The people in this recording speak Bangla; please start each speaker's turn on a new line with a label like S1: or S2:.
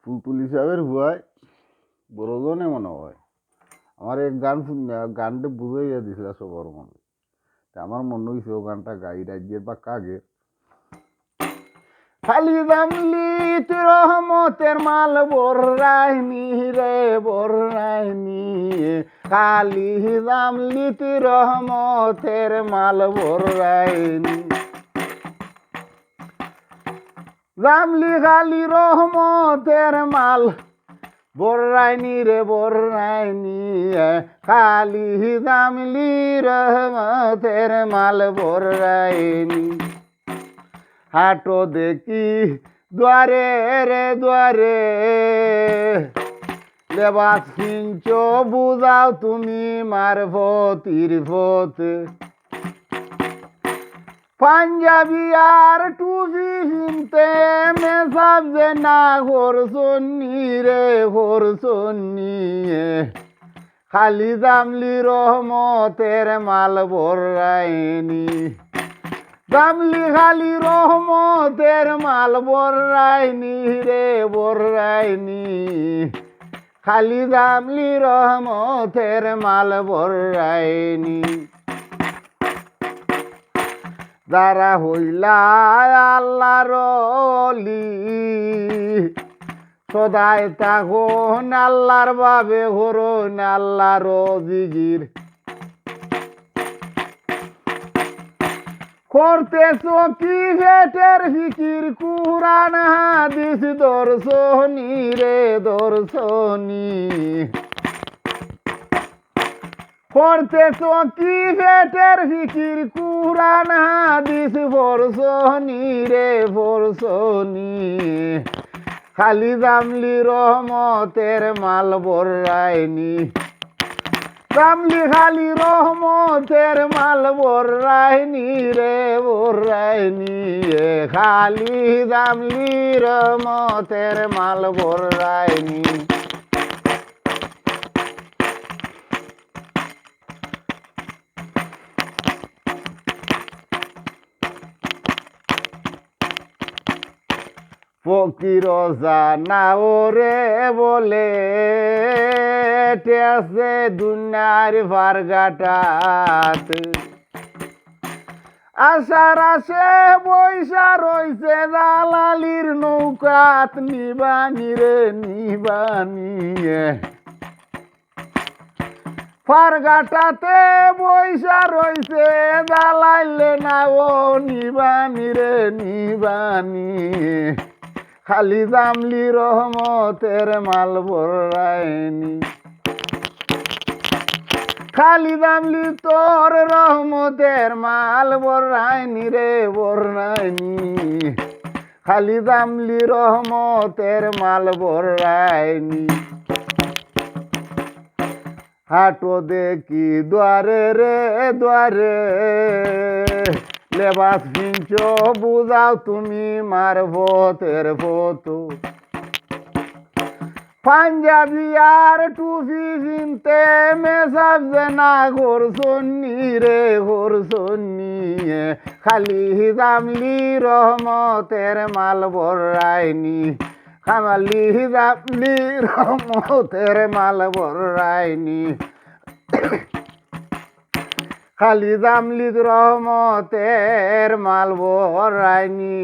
S1: তুলতুলি সাহেবের হুয়ায় বড়জনে মনে হয় আমার এক গানটা বুঝাইয়া দিছিল সবার মনে। আমার মনে হয়েছে ও গানটা গাই রাজ্যের বা কাগের। খালি দামলি রহমতের মাল বর্রাইনি রে বর্রাইনি, খালি দামলি রহমতের মাল বর্রাইনি। জামলি খালি রহমতের মাল বর্রাইনি রে বর্রাইনি, খালি জামলি রহমতের মাল বর্রাইনি। হাটো দেখি দ্বারে রে দ্বারে, লেবাস কিনছ বুঝাও তুমি মারফতির ফতে। পাঞ্জাবি আর টুপি কিনতে মেসাব যে না হরসন্নি রে হরসন্নি, খালি জামলি রহমতের মাল বর্রাইনি। জামলি খালি রহমতের মাল বর্রাইনি রে বর্রাইনি, খালি জামলি রহমতের মাল বর্রাইনি। যারা হইলা আল্লাহর ওলি সদাই থাকুন আল্লাহর বাবে হরুন আল্লাহর জিগির। করতেছ কি ভেটের ফিকির, কুরআন হাদিস দর্শনী রে দর্শনী। করতেছ কি ভেটের ফিকির, কুরআন হাদিস পড়ছনি রে পড়ছনি, খালি জামলি রহমতের মাল বর্রাইনি। জামলি খালি রহমতের মাল বর্রাইনি রে বর্রাইনি, খালি জামলি রহমতের মাল বর্রাইনি। ফকির জানা ওরে বলে টেসে দুনিয়ার ফারগাটাত, আশার আসে বৈশা রইছে জালালির নৌকাত, নিবানি রে নিবানি। ফারগাটাতে বৈশা রইছে জালাইলে না ও নিবানি রে নিবানি, খালি জামলি রহমতের মাল বর্রাইনি। খালি জামলি তোর রহমতের মাল বর্রাইনি রে বর্রাইনি, খালি জামলি রহমতের মাল বর্রাইনি। হাটো দেখি দ্বারে রে দ্বারে, লেবাস কিনছ বুঝাও তুমি মারফতের ফতো। পাঞ্জাবি আর টুপি কিনতে মেসাব যে না হরসন্নি রে হরসন্নি, খালি জামলি রহমতের মাল বর্রাইনি, খালি জামলি রহমতের মাল বর্রাইনি, খালি জামলি রহমতের মাল বর্রাইনি।